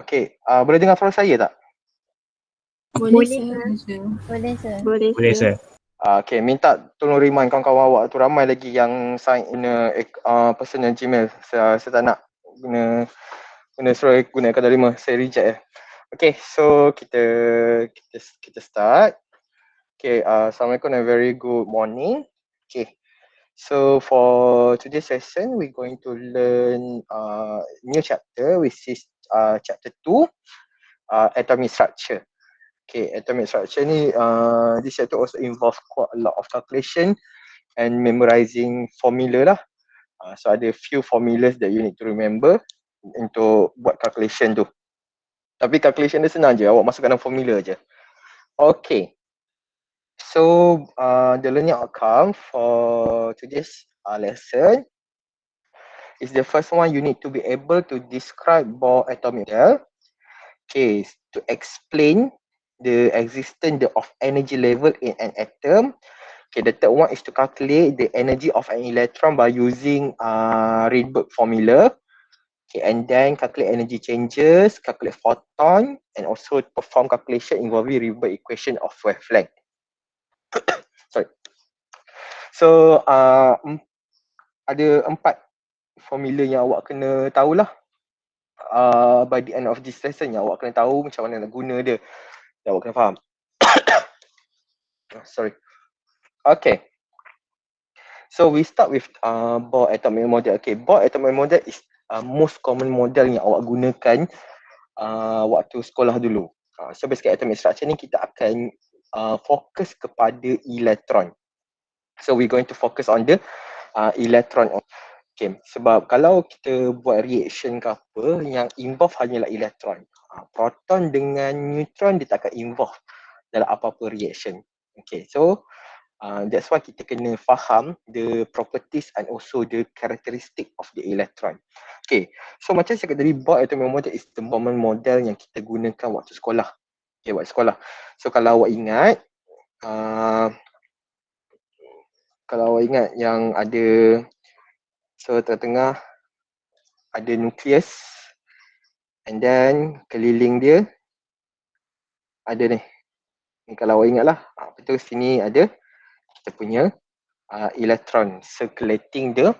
Okay, boleh dengar suara saya tak? Boleh, Boleh, sir. Boleh, sir. Okay, minta tolong remind kawan-kawan awak tu, ramai lagi yang sign in personal Gmail. Saya tak nak guna suruh gunakan darima, saya reject ya. Okay, so kita start. Okay, Assalamualaikum and very good morning. Okay, so for today's session, we're going to learn new chapter, which is chapter 2, atomic structure. Okay, atomic structure ni, this chapter also involve quite a lot of calculation and memorizing formula lah. So ada few formulas that you need to remember untuk buat calculation tu. Tapi calculation dia senang je, awak masukkan dalam formula je. Okay. So the learning outcome for today's lesson is the first one, you need to be able to describe Bohr atomic model. Okay, to explain the existence of energy level in an atom. Okay, the third one is to calculate the energy of an electron by using Rydberg formula. Okay, and then calculate energy changes, calculate photon, and also perform calculation involving Rydberg equation of wavelength. Sorry. So ada 4 formula yang awak kena tahulah. By the end of this lesson, yang awak kena tahu macam mana nak guna dia. Yang awak kena faham. Sorry. Okay. So we start with Bohr atomic model. Okay, Bohr atomic model is most common model yang awak gunakan waktu sekolah dulu. So basically atomic structure ni kita akan fokus kepada elektron. So we're going to focus on the electron. Okay, sebab kalau kita buat reaction ke apa, yang involve hanyalah elektron. Proton dengan neutron dia tak akan involve dalam apa-apa reaction. Okay, so that's why kita kena faham the properties and also the characteristic of the electron. Okay, so macam saya kata tadi, Bohr atomic model is the common model yang kita gunakan waktu sekolah. Okay, waktu sekolah. So kalau awak ingat, yang ada, so tengah-tengah ada nukleus, and then keliling dia ada ni. Ni kalau awak ingat lah, betul, sini ada kita punya electron circulating the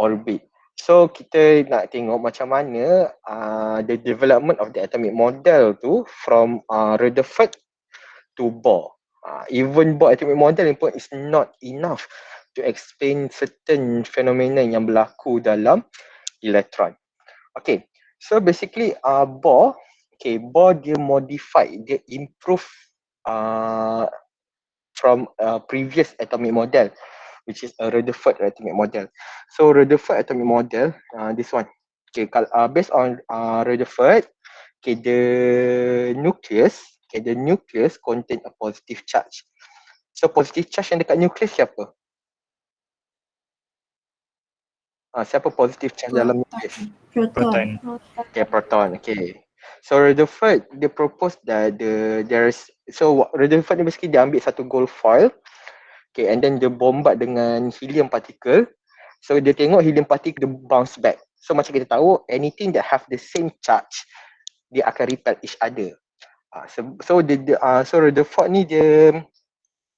orbit. So kita nak tengok macam mana the development of the atomic model tu from Rutherford to Bohr. Even Bohr atomic model ni pun is not enough to explain certain fenomena yang berlaku dalam elektron. Okay, so basically Bohr, Bohr dia modified, dia improve from previous atomic model, which is a Rutherford atomic model. So Rutherford atomic model, this one. Okay, based on Rutherford, the nucleus contain a positive charge. So positive charge yang dekat nucleus siapa? Siapa positive charge dalam nucleus? Proton. Okay, proton. Okay. So Rutherford dia propose that Rutherford ni basically dia ambil satu gold foil, and then dia bombard dengan helium particle. So dia tengok helium particle dia bounce back. So macam kita tahu, anything that have the same charge, dia akan repel each other. So Rutherford ni dia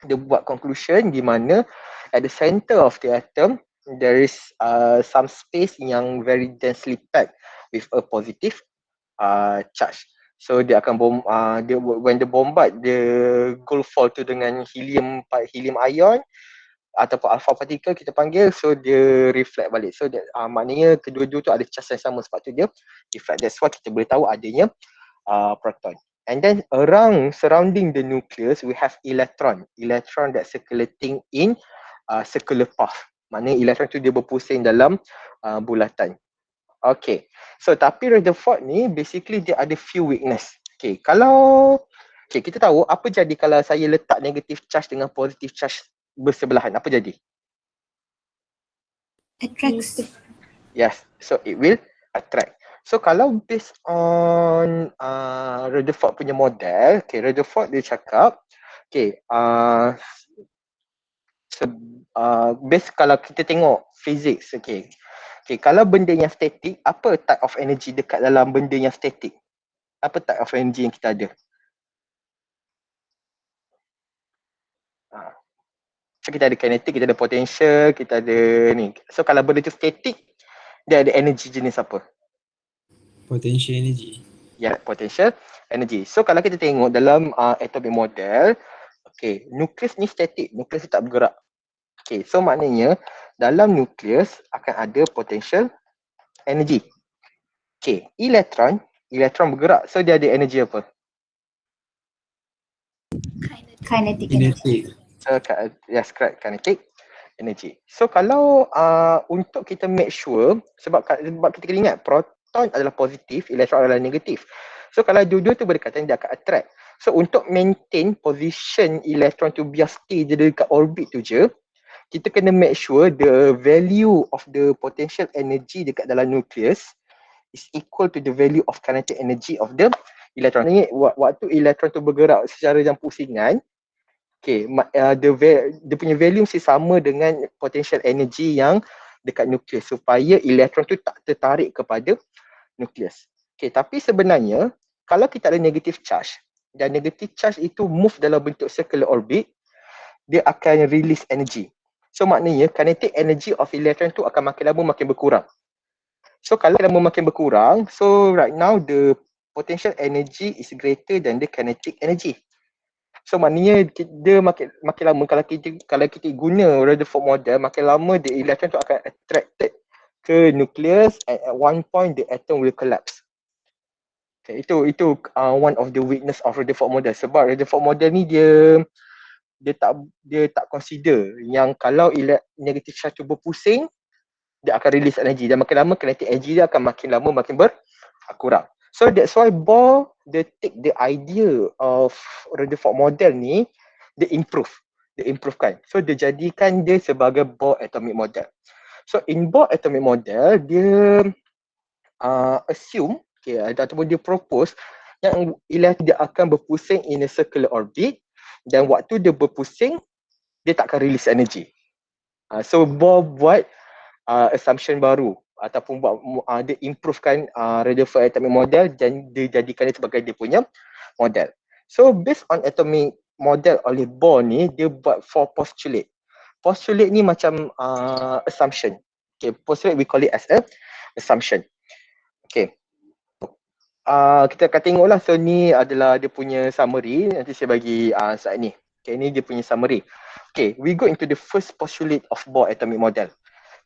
buat conclusion di mana at the center of the atom there is some space yang very densely packed with a positive charge. So dia akan when the bombard the gold foil tu dengan helium ion ataupun alpha particle kita panggil, so dia reflect balik. So maknanya kedua-dua tu ada charge yang sama, sebab tu dia reflect. That's why kita boleh tahu adanya proton. And then surrounding the nucleus we have electron that circulating in circular path. Maknanya elektron tu dia berpusing dalam bulatan. Okay, so tapi Rutherford ni basically dia ada few weakness. Okay, kita tahu apa jadi kalau saya letak negative charge dengan positive charge bersebelahan, apa jadi? Attracts. Yes, so it will attract. So kalau based on Rutherford punya model, Rutherford dia cakap, base kalau kita tengok physics, Okay, kalau benda yang statik, apa type of energy dekat dalam benda yang statik? Apa type of energy yang kita ada? So kita ada kinetic, kita ada potential, kita ada ni. So kalau benda tu statik, dia ada energy jenis apa? Potential energy. Ya, potential energy. So kalau kita tengok dalam atomic model, okay, nukleus ni statik, nukleus tak bergerak. Okay, so maknanya dalam nukleus akan ada potential energy. Okay, elektron bergerak, so dia ada energy apa? Kinetic energy. Kinetic. So, yes, correct, kinetic energy. So kalau untuk kita make sure, sebab kita kena ingat proton adalah positif, elektron adalah negatif. So kalau dua-dua tu berdekatan, dia akan attract. So untuk maintain position elektron tu biar stay dia dekat orbit tu je, kita kena make sure the value of the potential energy dekat dalam nucleus is equal to the value of kinetic energy of the electron. Ni waktu elektron tu bergerak secara jam pusingan, okay, dia punya value mesti sama dengan potential energy yang dekat nukleus supaya elektron tu tak tertarik kepada nukleus. Okay, tapi sebenarnya kalau kita ada negative charge dan negative charge itu move dalam bentuk circular orbit, dia akan release energy. So maknanya kinetic energy of electron tu akan makin lama makin berkurang. So kalau lama makin berkurang, so right now the potential energy is greater than the kinetic energy. So maknanya dia makin lama kalau kita guna Rutherford model, makin lama the electron tu akan attracted ke nucleus, at one point the atom will collapse. Okay, itu one of the weakness of Rutherford model. Sebab Rutherford model ni dia tak consider yang kalau negative charge tu berpusing, dia akan release energy dan makin lama kinetic energy dia akan makin lama makin berkurang. So that's why Bohr dia take the idea of Rutherford model ni, dia improvekan. So dia jadikan dia sebagai Bohr atomic model. So in Bohr atomic model, dia assume, okay, ataupun dia propose yang elektron dia akan berpusing in a circular orbit dan waktu dia berpusing, dia tak akan release energy. So Bohr buat assumption baru ataupun buat dia improvekan Rutherford atomic model dan dia jadikan dia sebagai dia punya model. So based on atomic model oleh Bohr ni, dia buat 4 postulate. Postulate ni macam assumption. Okay, postulate we call it as a assumption. Okay. Kita akan tengoklah. So ni adalah dia punya summary. Nanti saya bagi slide ni. Okay, ni dia punya summary. Okay, we go into the first postulate of Bohr atomic model.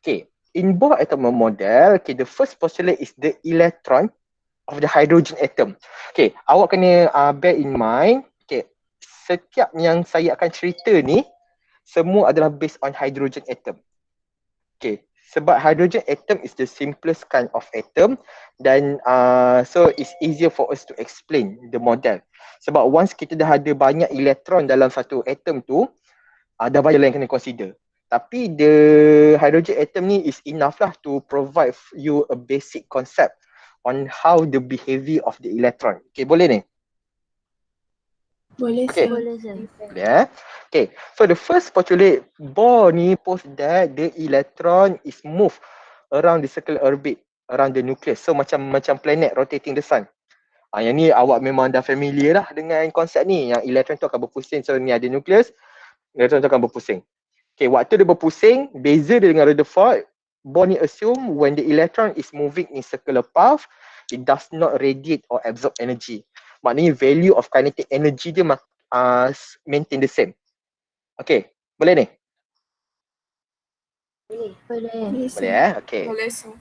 Okay, in Bohr atomic model, okay, the first postulate is the electron of the hydrogen atom. Okay, awak kena bear in mind, okay, setiap yang saya akan cerita ni, semua adalah based on hydrogen atom. Okay, sebab hydrogen atom is the simplest kind of atom dan so it's easier for us to explain the model. Sebab once kita dah ada banyak elektron dalam satu atom tu, dah banyak yang kena consider. Tapi the hydrogen atom ni is enough lah to provide you a basic concept on how the behavior of the electron. Okay, boleh ni? Boleh, Okay. sir. Boleh sir. Yeah. Okay. So the first postulate Bohr ni post that the electron is moved around the circular orbit around the nucleus. So macam planet rotating the sun. Yang ni awak memang dah familiar lah dengan konsep ni. Yang elektron tu akan berpusing. So ni ada nucleus, elektron tu akan berpusing. Okay, waktu dia berpusing, beza dia dengan Rutherford, Bohr ni assume when the electron is moving in circular path, it does not radiate or absorb energy. Maknanya value of kinetic energy dia maintain the same. Okay, boleh ni? Boleh. Boleh, sir. Boleh Okay. Boleh, sir.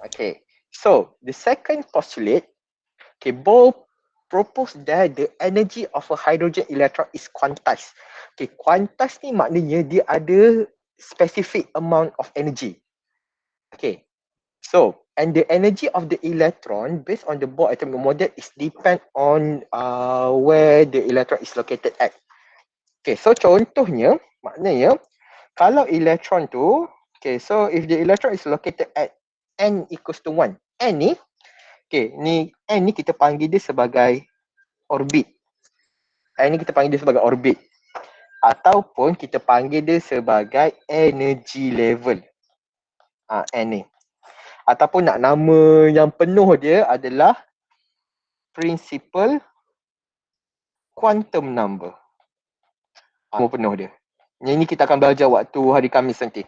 Okay. So, the second postulate, okay, Bohr proposed that the energy of a hydrogen electron is quantized. Okay, quantized ni maknanya dia ada specific amount of energy. Okay. So, and the energy of the electron based on the Bohr atomic model is depend on where the electron is located at. Okay, so contohnya, maknanya kalau elektron tu, okay, so if the electron is located at n equals to 1, n ni, okay, ni n ni kita panggil dia sebagai orbit. N ni kita panggil dia sebagai orbit. Ataupun kita panggil dia sebagai energy level. N ni. ataupun nak nama yang penuh dia adalah principal quantum number. Nama penuh dia. Yang ini kita akan belajar waktu hari Khamis nanti.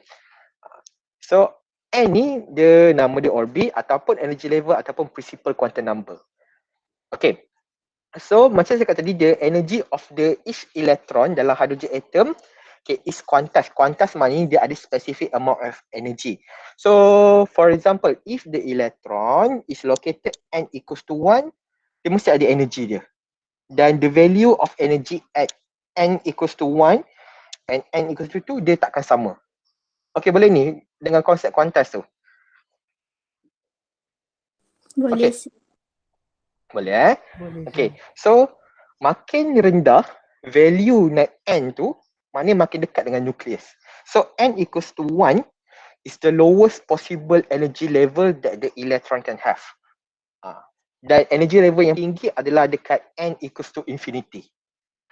So, N ni dia nama dia orbit ataupun energy level ataupun principal quantum number. Okay. So, macam saya kata tadi, the energy of the each electron dalam hydrogen atom is quantas. Quantas maknanya dia ada specific amount of energy. So, for example, if the electron is located N equals to 1, dia mesti ada energy dia. Dan the value of energy at N equals to 1 and N equals to 2, dia takkan sama. Okay, boleh ni dengan konsep kuantas tu? Boleh. Okay. Boleh Boleh. Okay, so makin rendah value net N tu, maknanya makin dekat dengan nukleus. So N equals to 1 is the lowest possible energy level that the electron can have. Dan energy level yang tinggi adalah dekat N equals to infinity.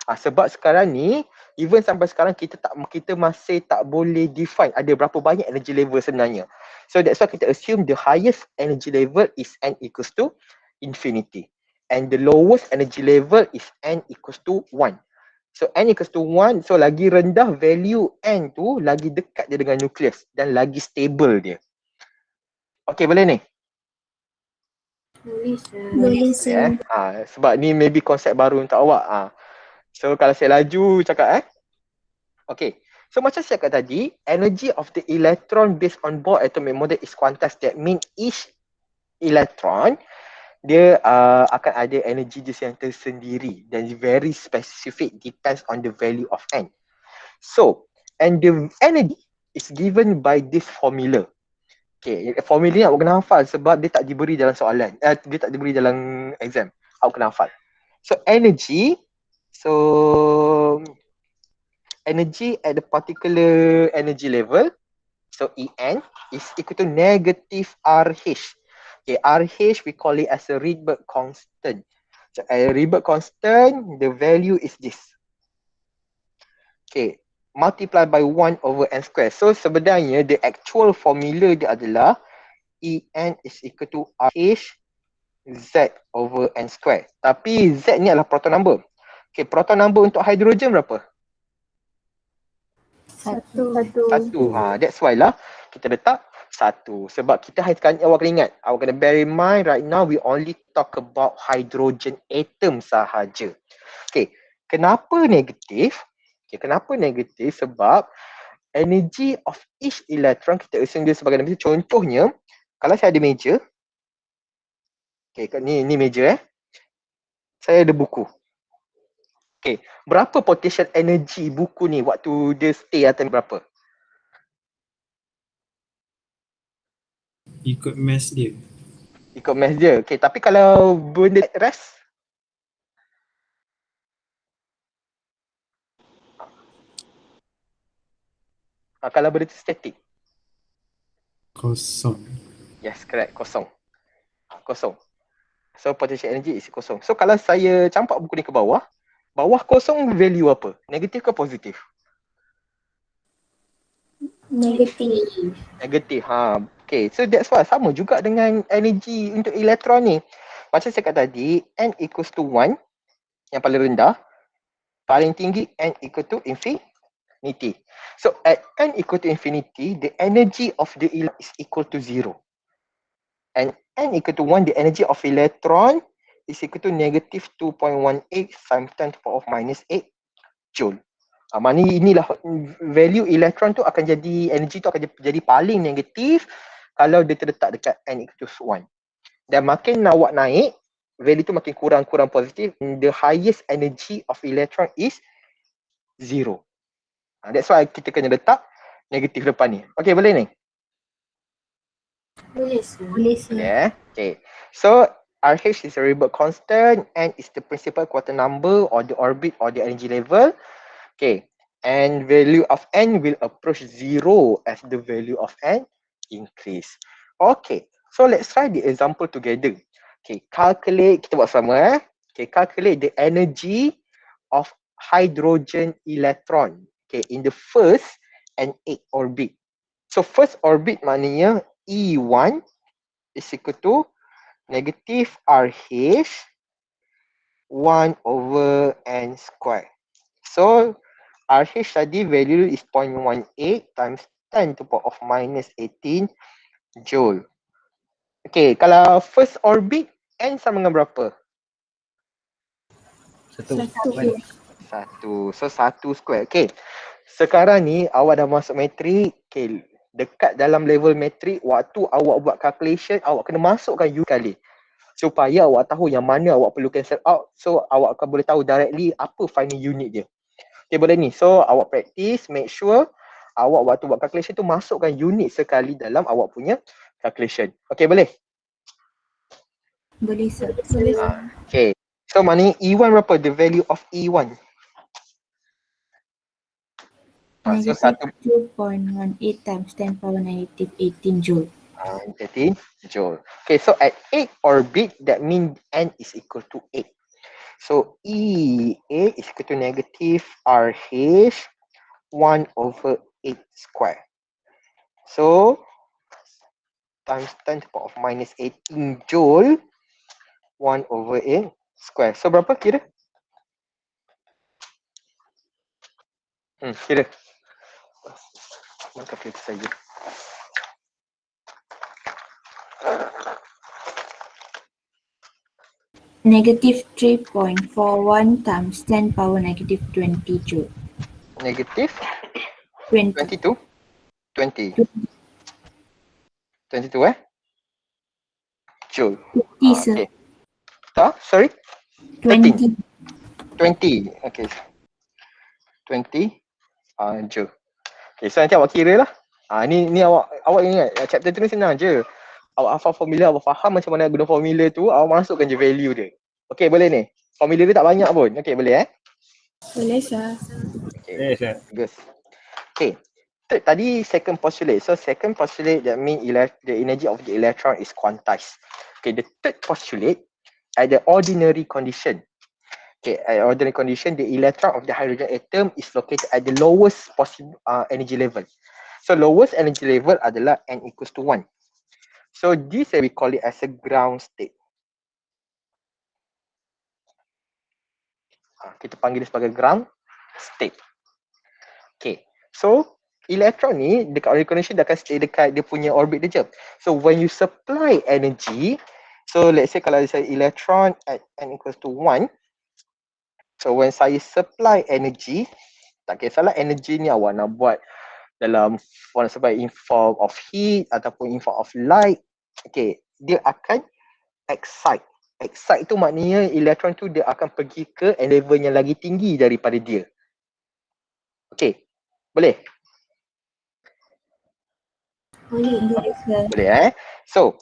Sebab sekarang ni, even sampai sekarang kita masih tak boleh define ada berapa banyak energy level sebenarnya. So that's why kita assume the highest energy level is N equals to infinity. And the lowest energy level is N equals to 1. So N equals to 1, so lagi rendah value N tu, lagi dekat dia dengan nukleus dan lagi stable dia. Okay, boleh ni? Boleh, sir. Sebab ni maybe konsep baru untuk awak. So kalau saya laju cakap Okay. So macam saya cakap tadi, energy of the electron based on Bohr atomic model is quantized. That means each electron dia akan ada energy dia yang tersendiri dan very specific, depends on the value of N. So, and the energy is given by this formula. Okay, formula ni awak kena hafal sebab dia tak diberi dalam soalan. Dia tak diberi dalam exam. Awak kena hafal. So, energy at the particular energy level, so En is equal to negative RH. Okay, RH we call it as a Rydberg constant. So a Rydberg constant, the value is this. Okay, multiplied by 1 over n square. So sebenarnya the actual formula dia adalah En is equal to RH Z over n square. Tapi Z ni adalah proton number. Okay, proton number untuk hidrogen berapa? Satu. That's why lah kita letak 1. Sebab kita sekarang awak kena ingat, awak kena bear in mind right now we only talk about hydrogen atom sahaja. Okay, kenapa negatif? Okay, kenapa negatif? Sebab energy of each electron kita assume dia sebagai nama. Contohnya, kalau saya ada meja, okay, ni meja saya ada buku. Okay, berapa potential energy buku ni waktu dia stay atas berapa? Ikut mass dia. Ikut mass dia. Okay, tapi kalau benda rest? Kalau benda tu static? Kosong. Yes, correct. Kosong. So, potential energy is kosong. So, kalau saya campak buku ni ke bawah kosong value apa? Negatif ke positif? Negatif. Okay, so that's why sama juga dengan energy untuk elektron ni. Macam saya kata tadi, N equals to 1 yang paling rendah, paling tinggi N equal to infinity. So at N equal to infinity, the energy of the electron is equal to 0. And N equal to 1, the energy of electron is equal to negative 2.18 times 10 to the power of minus 8 joule. Maknanya inilah value elektron tu akan jadi, energy tu akan jadi paling negatif kalau dia terletak dekat N equal to 1. Dan makin awak naik, value tu makin kurang positif. The highest energy of electron is 0. That's why kita kena letak negatif depan ni. Okay, boleh ni? Boleh, sir. Yeah. Okay. So RH is a Rydberg constant, N is the principal quantum number or the orbit or the energy level. Okay. And value of N will approach 0 as the value of N increase. Okay. So let's try the example together. Okay. Calculate, kita buat sama Okay. Calculate the energy of hydrogen electron. Okay. In the first and 8 orbit. So first orbit maknanya E1 is equal to negative RH 1 over N square. So RH tadi value is 0.18 times 10 to the power of minus 18 joule. Okay, kalau first orbit N sama dengan berapa? Satu. So 1 square. Okay. Sekarang ni awak dah masuk matrik. Okay. Dekat dalam level matrik, waktu awak buat calculation, awak kena masukkan U kali. Supaya awak tahu yang mana awak perlu cancel out. So awak akan boleh tahu directly apa final unit dia. Okay, boleh ni. So awak practice, make sure awak waktu buat calculation tu masukkan unit sekali dalam awak punya calculation. Okay, boleh? Boleh sir. Okay. So maknanya E1 berapa? The value of E1. So Negative 2.18 times 10 power negative 18 joule. 18 joule. Okay, so at 8 orbit, that means N is equal to 8. So EA is equal to negative RH 1 over 8 square. So times 10 to the power of minus 18 joule 1 over 8 square. So berapa kira? Kira. Maka kita saja. Negative 3.41 times 10 power negative 20 joule. Negative 20. 22. 20. 22 joule. 20 sir. Okay. Sorry? 20. 20. Okay. 20 joule. Okay, so nanti awak kira lah. Ni awak ingat chapter tu ni senang je. Awak hafal formula, awak faham macam mana guna formula tu, awak masukkan je value dia. Okay, boleh ni. Formula dia tak banyak pun. Okay, boleh Boleh sir. Okay, bagus. Okay. Tadi second postulate. So second postulate that means the energy of the electron is quantized. Okay, the third postulate at the ordinary condition. Okay, at ordinary condition, the electron of the hydrogen atom is located at the lowest possible energy level. So lowest energy level adalah N equals to 1. So this we call it as a ground state. Kita panggil dia sebagai ground state. Okay, so electron ni dekat ordinary condition dia akan stay dekat dia punya orbit dia je. So when you supply energy, so let's say kalau saya electron at N equals to 1, so when saya supply energy, tak kisahlah energy ni awak nak buat dalam in form of heat ataupun in form of light, okay, dia akan excite. Excite tu maknanya elektron tu dia akan pergi ke level yang lagi tinggi daripada dia. Okay, boleh? Boleh So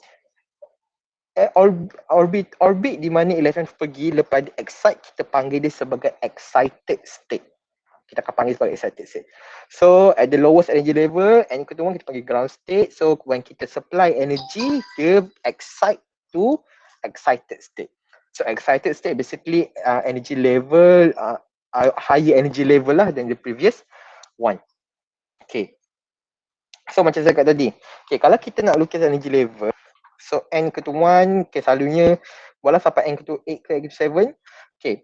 orbit di mana elektron pergi lepas dia excite, kita panggil dia sebagai excited state. Kita akan panggil sebagai excited state. So at the lowest energy level, N equal to 1 kita panggil ground state. So when kita supply energy, dia excite to excited state. So excited state basically energy level higher energy level lah than the previous one. Okay. So macam saya kata tadi. Okay, kalau kita nak lukis energy level, so N equal to 1, okay, selalunya bola sampai N equal to 8 ke N equal to 7. Okay.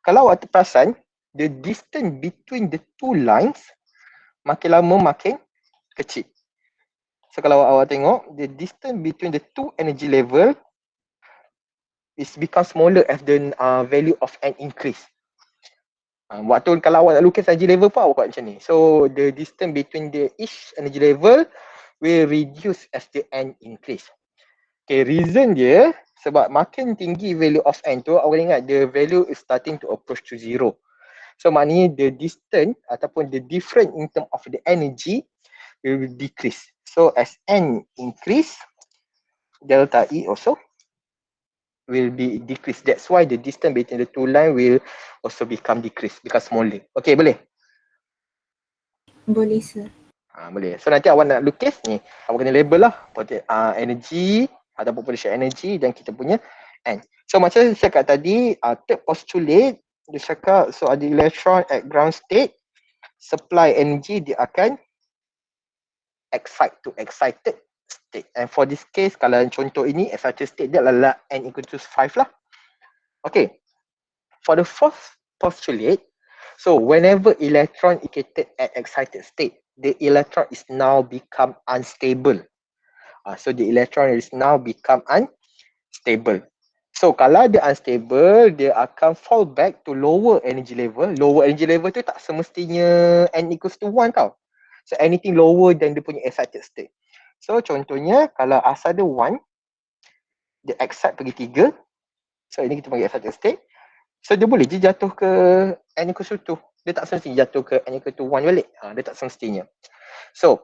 Kalau awak terperasan, the distance between the two lines makin lama makin kecil. So kalau awak tengok, the distance between the two energy level is become smaller as the value of N increase. Waktu kalau awak nak lukis energy level pun awak buat macam ni. So the distance between the each energy level will reduce as the N increase. Okay, reason dia sebab makin tinggi value of N tu, awak ingat the value is starting to approach to 0. So maknanya the distance ataupun the difference in term of the energy will decrease. So as N increase, delta E also will be decreased. That's why the distance between the two line will also become decreased, become smaller. Okay, boleh? Boleh sir. Boleh. So nanti awak nak lukis ni, awak kena label lah energy ataupun potential energy dan kita punya N. So macam saya cakap tadi, third postulate, dia cakap so ada electron at ground state, supply energy dia akan excite to excited state. And for this case, kalau contoh ini excited state dia adalah n equal to 5 lah. Okay. For the fourth postulate, so whenever electron located at excited state, the electron is now become unstable. So the electron is now become unstable. So kalau dia unstable, dia akan fall back to lower energy level. Lower energy level tu tak semestinya n equals to 1 tau. So anything lower than dia punya excited state. So contohnya kalau asal dia 1, dia excite pergi 3. So ini kita panggil excited state. So dia boleh je jatuh ke n equals to 2. Dia tak semestinya jatuh ke n equals to 1 balik. Dia tak semestinya. So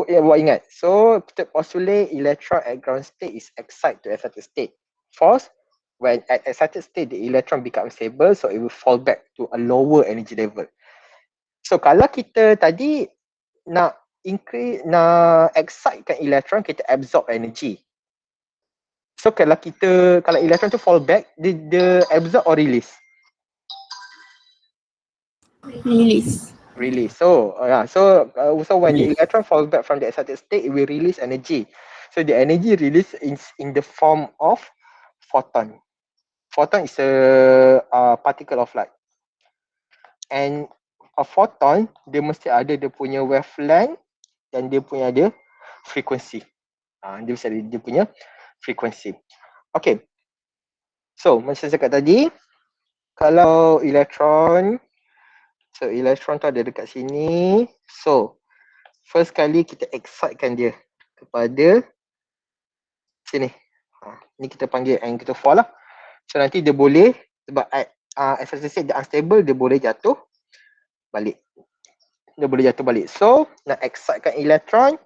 buat ingat. So kita postulate electron at ground state is excited to excited state. False. When at excited state, the electron becomes stable, so it will fall back to a lower energy level. So kalau kita tadi nak excitekan electron, kita absorb energy. So kalau electron tu fall back, dia absorb or release? Release. Release. So when the electron falls back from the excited state, it will release energy. So the energy released is in the form of photon. Photon is a particle of light. And a photon, dia mesti ada dia punya wavelength dan dia punya ada frequency. Dia mesti ada dia punya frequency. Okay. So, macam saya cakap tadi, kalau electron tu ada dekat sini. So, first kali kita excitekan dia kepada sini. Ni kita panggil n equal to 4 lah. So, nanti dia boleh, sebab excited state dia unstable, dia boleh jatuh balik. So, nak excitekan electron,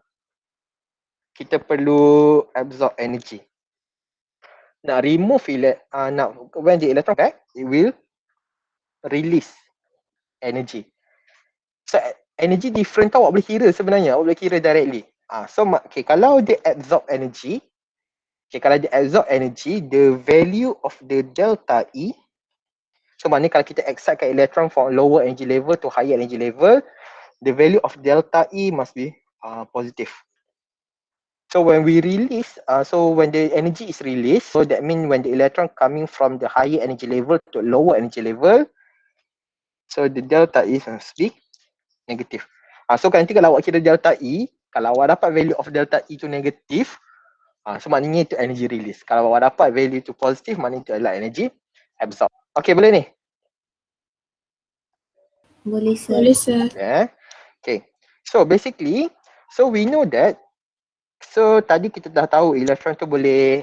kita perlu absorb energy. Nak remove when the electron back, it will release energy. So, energy different tau, awak boleh kira sebenarnya. Awak boleh kira directly. Kalau dia absorb energy, the value of the delta E, so maknanya kalau kita excitekan electron from lower energy level to higher energy level, the value of delta E must be positive. So when we release, when the energy is released, so that means when the electron coming from the higher energy level to lower energy level, so the delta E must be negative. So nanti kalau awak kira delta E, kalau awak dapat value of delta E tu negatif, so maknanya itu energy release. Kalau awak dapat value tu positif, maknanya itu adalah energy absorb. Okay, boleh ni? Boleh sir. Boleh sir. Yeah. Okay. So basically, we know that, so tadi kita dah tahu electron tu boleh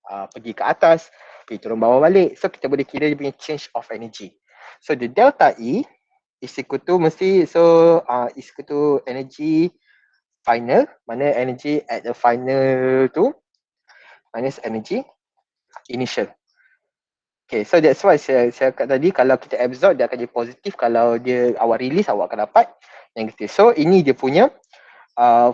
pergi ke atas, pergi turun bawah balik. So kita boleh kira dia punya change of energy. So the delta E is equal to is equal to energy final, mana energy at the final tu minus energy initial. Okay, so that's why saya kata tadi, kalau kita absorb dia akan jadi positif, kalau dia awak release awak akan dapat negatif. So ini dia punya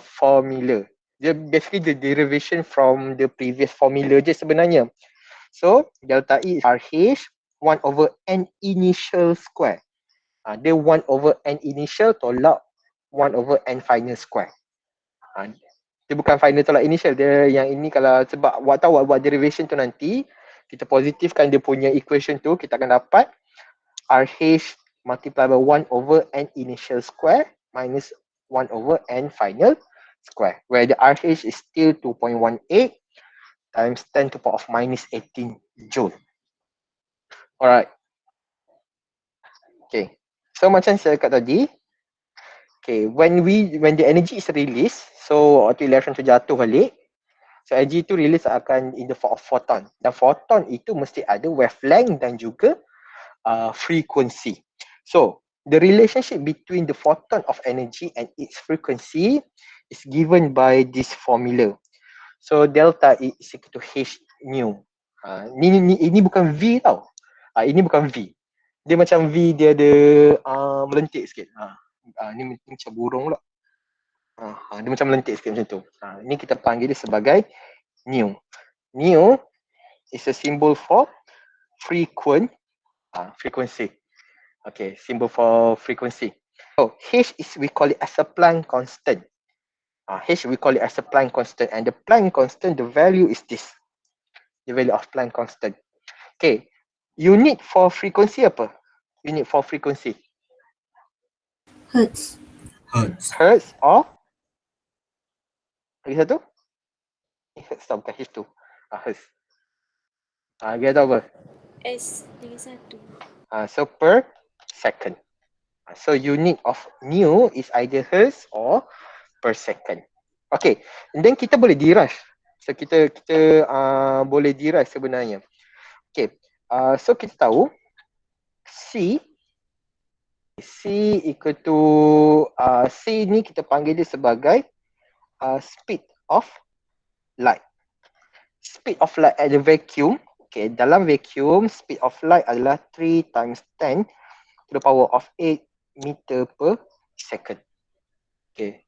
formula. Dia basically the derivation from the previous formula je sebenarnya. So delta E is RH 1 over N initial square. Dia 1 over N initial tolak 1 over N final square. Dia bukan final tolak initial. Dia yang ini kalau sebab awak tahu awak buat derivation tu nanti, kita positifkan dia punya equation tu, kita akan dapat RH multiply by 1 over N initial square minus 1 over N final square. Where the RH is still 2.18 times 10 to the power of minus 18 joule. Alright. Okay. So macam saya cakap tadi, okay, when the energy is released, so waktu electron tu jatuh balik, so energy tu release akan in the form of photon. Dan photon itu mesti ada wavelength dan juga frequency. So the relationship between the photon of energy and its frequency is given by this formula. So delta E is equal to H nu. Ini bukan V tau. Ini bukan V. Dia macam V, dia ada melentik sikit. Ini macam burung pula. Dia macam melentik sikit macam tu. Ini kita panggil dia sebagai nu. Nu is a symbol for frequency. Okay, symbol for frequency. So H is, we call it as a Planck constant. H we call it as a Planck constant, and the Planck constant, the value is this. The value of Planck constant. Okay. Unit for frequency apa? Unit for frequency. Hertz. Hertz. Hertz or? Lagi satu? Hertz tau, bukan H tu. Hertz. Dia tahu apa? S lagi satu. So per second. So unit of nu is either hertz or per second. Okay. And then kita boleh derive. So kita boleh derive sebenarnya. Okay. So kita tahu C equal to C ni kita panggil dia sebagai speed of light. Speed of light at the vacuum. Okay, dalam vacuum, speed of light adalah 3 times 10 to the power of 8 meter per second. Okay.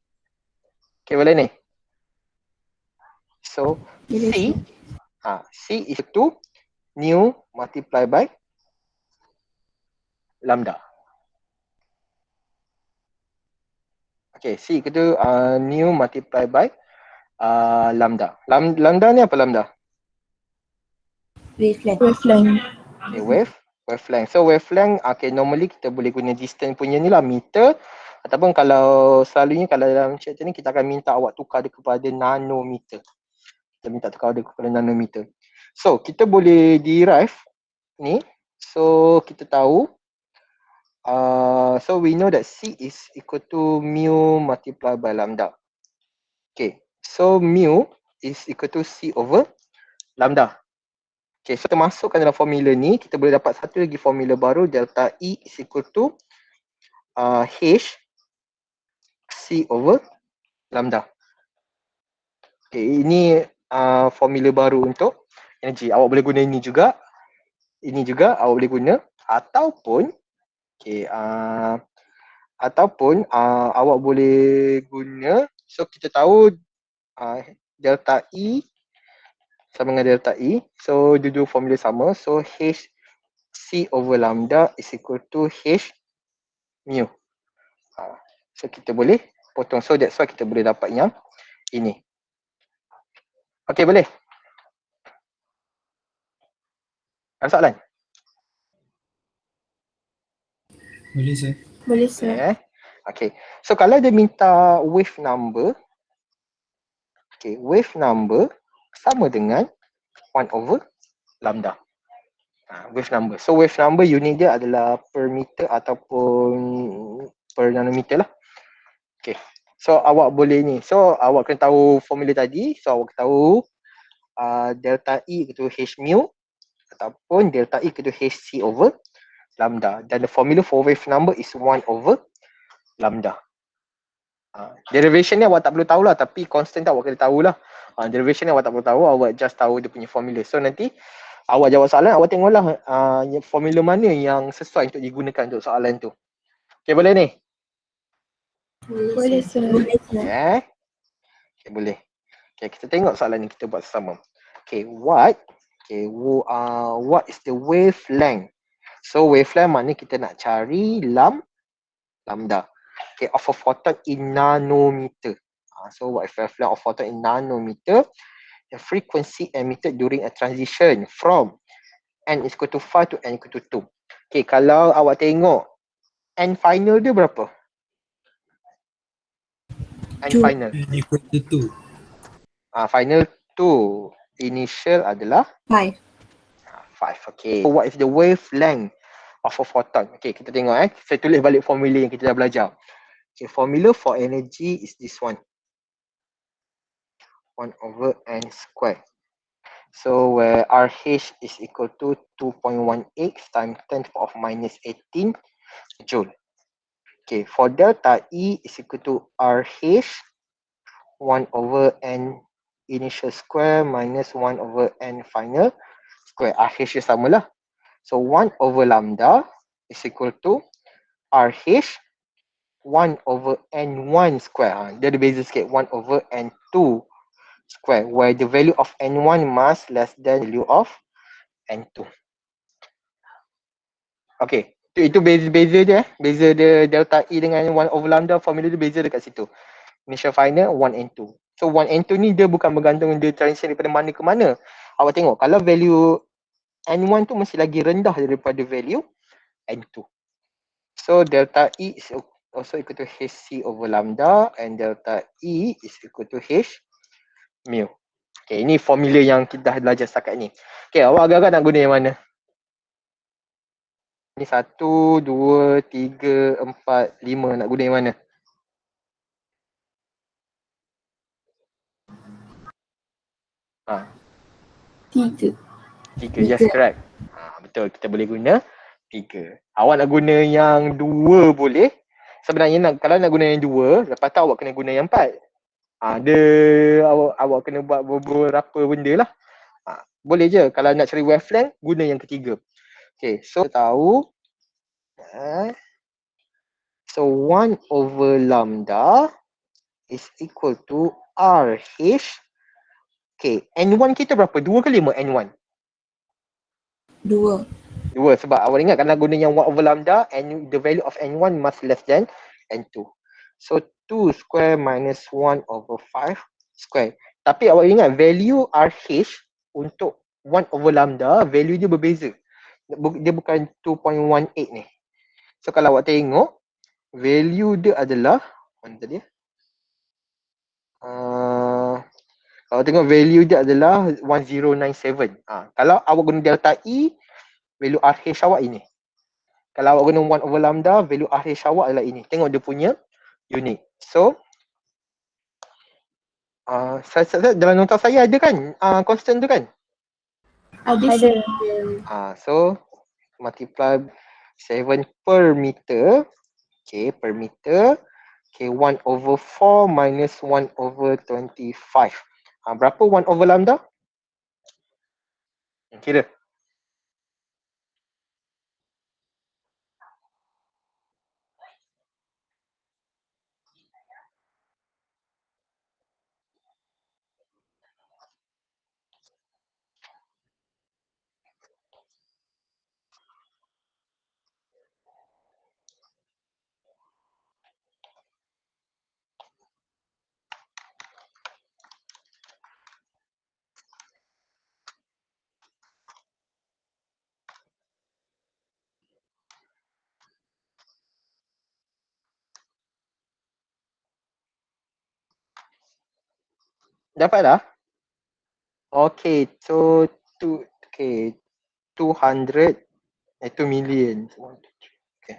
Okay, boleh ni? So, C is to nu multiply by lambda. Okay, C equal to nu multiply by lambda. Lambda ni apa lambda? Wavelength. Okay, wavelength. So wavelength, okay, normally kita boleh guna distance punya ni lah, meter. Ataupun kalau selalunya kalau dalam chapter ni kita akan minta awak tukar dia kepada nanometer. Kita minta tukar dia kepada nanometer. So kita boleh derive ni. So kita tahu so we know that C is equal to mu multiplied by lambda. Okay, so mu is equal to C over lambda. Okay, so kita masukkan dalam formula ni, kita boleh dapat satu lagi formula baru, delta E is equal to H C over lambda. Okay, ini formula baru untuk energi. Awak boleh guna ini juga. Ini juga awak boleh guna. Ataupun, okay, awak boleh guna, so kita tahu delta E sama dengan delta E. So, dua formula sama. So, H C over lambda is equal to H mu. So, kita boleh potong. So, that's why kita boleh dapat yang ini. Okay, boleh? Ada soalan? Boleh sir. Boleh sir. Okay. So, kalau dia minta wave number, okay, wave number sama dengan 1 over lambda. Wave number. So, wave number unit dia adalah per meter ataupun per nanometer lah. Okay. So, awak boleh ni. So, awak kena tahu formula tadi. So, awak kena tahu delta E equal to H mu ataupun delta E equal to H C over lambda. Dan the formula for wave number is 1 over lambda. Derivation ni awak tak perlu tahulah, tapi constant awak kena tahulah. Derivation ni awak tak perlu tahu, awak just tahu dia punya formula. So nanti awak jawab soalan, awak tengoklah formula mana yang sesuai untuk digunakan untuk soalan tu. Okay, boleh ni? Boleh sir. Boleh sir. Okay, boleh. Okay, kita tengok soalan ni, kita buat sama. Okay, what is the wavelength? So wavelength maknanya kita nak cari lambda. Okay, of a photon in nanometer. So what is wavelength of photon in nanometer? The frequency emitted during a transition from n is equal to 5 to n equal to 2. Okay, kalau awak tengok n final dia berapa? N final. N equal to 2. Final 2. Initial adalah 5. 5. Okay. So what is the wavelength of a photon? Okay, kita tengok saya tulis balik formula yang kita dah belajar. Okay, formula for energy is this one. 1 over n square. So where RH is equal to 2.18 times 10 to the power of minus 18 joule. Okay, for delta E is equal to RH 1 over n initial square minus 1 over n final square. RH dia samalah. So 1 over lambda is equal to RH 1 over n1 square. Dia ada beza sikit, 1 over n2 square, where the value of n1 must less than value of n2. Okay, itu beza dia. Beza dia delta E dengan 1 over lambda, formula dia beza dekat situ. Initial final 1 and 2. So 1 and 2 ni dia bukan bergantung dia transition daripada mana ke mana. Awak tengok kalau value N1 tu mesti lagi rendah daripada value N2. So delta E is also equal to HC over lambda and delta E is equal to H mu. Okay, ini formula yang kita dah belajar setakat ni. Okay, awak agak-agak nak guna yang mana? Ni 1, 2, 3, 4, 5 nak guna yang mana? Tiga. 3, yes correct. Betul, kita boleh guna 3. Awak nak guna yang 2 boleh. Sebenarnya kalau nak guna yang 2, lepas tu awak kena guna yang 4. Awak kena buat beberapa benda lah. Boleh je kalau nak cari wavelength guna yang ketiga. Okay, so tahu so 1 over lambda is equal to RH. Okay, N1 kita berapa? 2 ke 5 N1? 2. 2 sebab awak ingat kalau guna yang 1 over lambda and the value of N1 must less than N2. So 2 square minus 1 over 5 square. Tapi awak ingat value RH untuk 1 over lambda value dia berbeza. Dia bukan 2.18 ni. So kalau awak tengok value dia adalah mana tadi? Kalau tengok value dia adalah 1097. Kalau awak guna delta E, value RH awak ini. Kalau awak guna 1 over lambda, value RH awak adalah ini. Tengok dia punya unit. So, dalam nota saya ada kan constant tu kan? Ada. So, multiply 7 per meter. Okay, per meter. Okay, 1 over 4 minus 1 over 25. Berapa 1 over lambda? Kira. Dapat dah? Okay, so 200 2 million. Okay.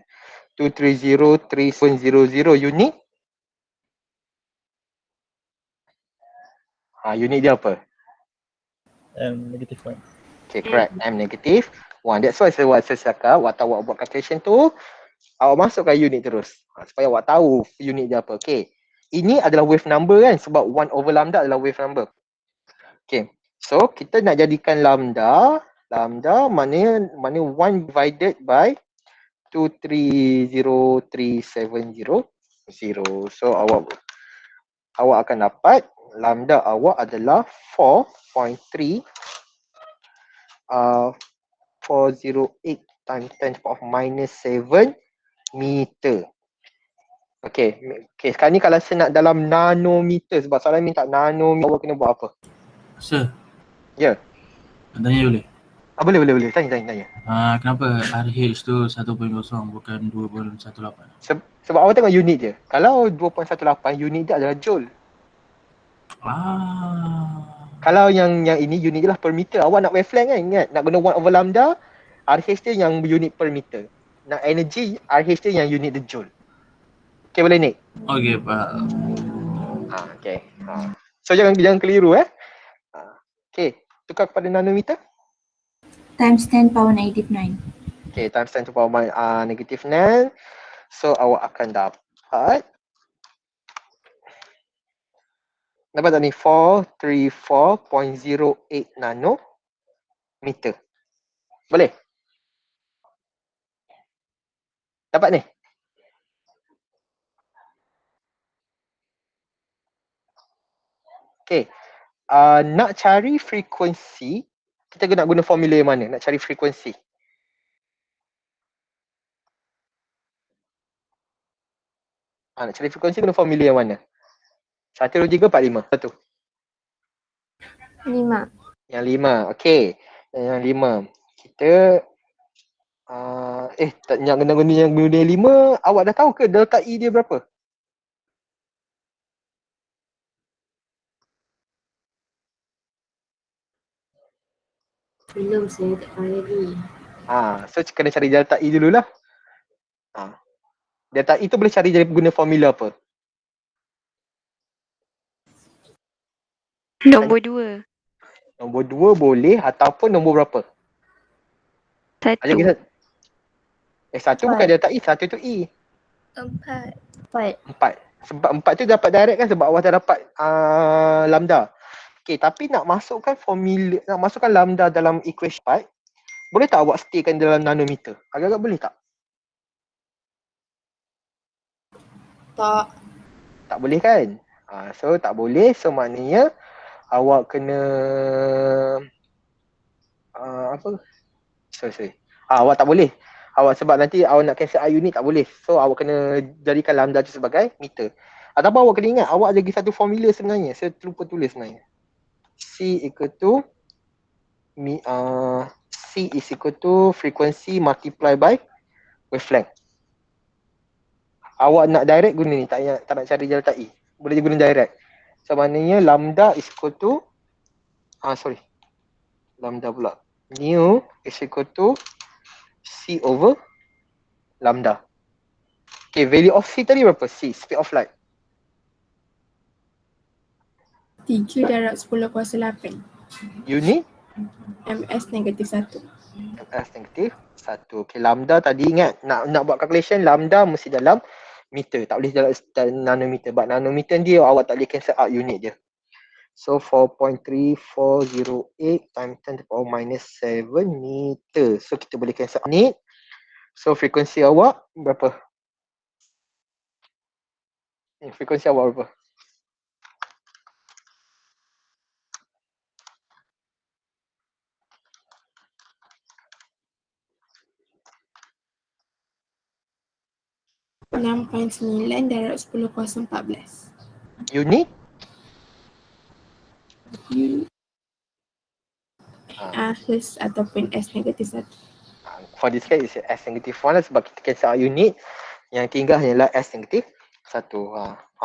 2303700 unit. Unit dia apa? Negative 1. Okay, correct. M negative 1. That's why saya cakap waktu awak buat calculation tu, awak masukkan unit terus. Supaya awak tahu unit dia apa. Okay. Ini adalah wave number kan? Sebab 1 over lambda adalah wave number. Okay. So, kita nak jadikan lambda mana 1 divided by 2303700. So, awak akan dapat lambda awak adalah 4.3 408 times 10 to the power of minus 7 meter. Okay, sekarang ni kalau saya nak dalam nanometer, sebab soalan minta nanometer, awak kena buat apa? Sir. Ya. Nak tanya boleh? Boleh. Tanya. Kenapa RH tu 1.0 bukan 2.18? Sebab awak tengok unit dia. Kalau 2.18, unit dia adalah joule. Kalau yang ini unit dia lah per meter. Awak nak wavelength kan, ingat? Nak guna 1 over lambda, RH dia yang unit per meter. Nak energy, RH dia yang unit the joule. Okay, boleh Nick? Okay, faham. Okay. So jangan keliru Okay, tukar kepada nanometer. Times 10 power negative 9. Okay, times 10 to power negative 9. So awak akan dapat tak ni? 434.08 nanometer. Boleh? Dapat ni? Okay. Nak cari frekuensi, kita nak guna formula yang mana? Nak cari frekuensi. Nak cari frekuensi guna formula yang mana? 1, 2, 3, 4, 5. Satu. 5. Yang 5. Okey. Yang 5. Kita yang guna yang 5, awak dah tahu ke delta E dia berapa? Belum, saya tak tahu lagi. So kena cari delta E dululah. Delta E tu boleh cari dari guna formula apa? Nombor 2. Nombor 2 boleh ataupun nombor berapa? 1. Kita 1 bukan delta E, 1 tu E. 4. 4. Sebab 4 tu dapat direct kan sebab awak dah dapat lambda. Okey, tapi nak masukkan formula, nak masukkan lambda dalam equation 4, boleh tak awak staykan dalam nanometer? Agak-agak boleh tak? Tak. Tak boleh kan? So tak boleh, so maknanya awak kena awak tak boleh. Awak sebab nanti awak nak cancel I unit tak boleh. So awak kena jadikan lambda tu sebagai meter. Ataupun awak kena ingat awak ada lagi satu formula sebenarnya. Saya terlupa tulis sebenarnya. C is equal to frequency multiply by wavelength. Awak nak direct guna ni, tak nak cari delta E. Boleh guna direct. So maknanya lambda is equal to lambda pula. Mu is equal to C over lambda. Okay, value of C tadi berapa? C, speed of light. 3 darab 10 kuasa 8. Unit MS negatif 1. ms negatif 1. Okay, lambda tadi ingat nak buat calculation lambda mesti dalam meter. Tak boleh dalam nanometer. But nanometer dia awak tak boleh cancel out unit dia. So 4.3408 times 10 to the power minus 7 meter. So kita boleh cancel unit. So frekuensi awak berapa? Frekuensi awak berapa? .9 darab 10 kuasa 14. Unit? Hertz ataupun S negatif 1. For this case, it's S negative 1 lah sebab kita cancel out unit. Yang tinggal hanyalah S negatif 1.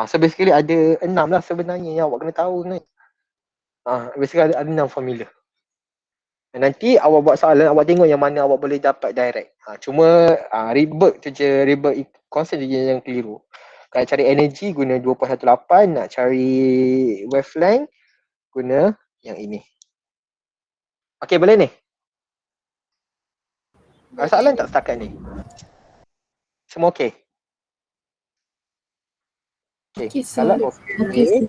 So basically ada 6 lah sebenarnya yang awak kena tahu ni. Basically ada 6 formula. Dan nanti awak buat soalan, awak tengok yang mana awak boleh dapat direct. Cuma revert tu je, revert constant je yang keliru. Kalau cari energy guna 2.18, nak cari wavelength guna yang ini. Okay, boleh ni? Ada soalan tak setakat ni? Semua okey? Okay, kalau okey.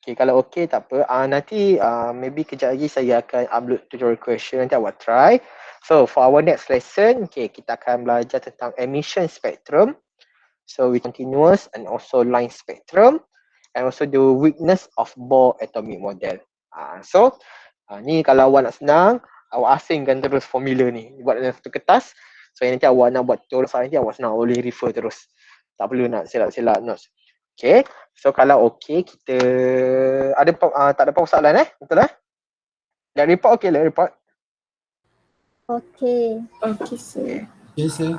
Okay, kalau okey tak apa. Nanti maybe kejap lagi saya akan upload tutorial question, nanti awak try. So for our next lesson, okay, kita akan belajar tentang emission spectrum. So with continuous and also line spectrum and also the weakness of Bohr atomic model. Ni kalau awak nak senang, awak asingkan terus formula ni. Buat dalam satu kertas. So nanti awak nak buat tutorial soalan nanti awak senang, boleh refer terus. Tak perlu nak silap-silap notes. Okay, so kalau okay kita ada tak ada persoalan betul Let report okey, let report. Okay. Okay, sir. Yes, sir.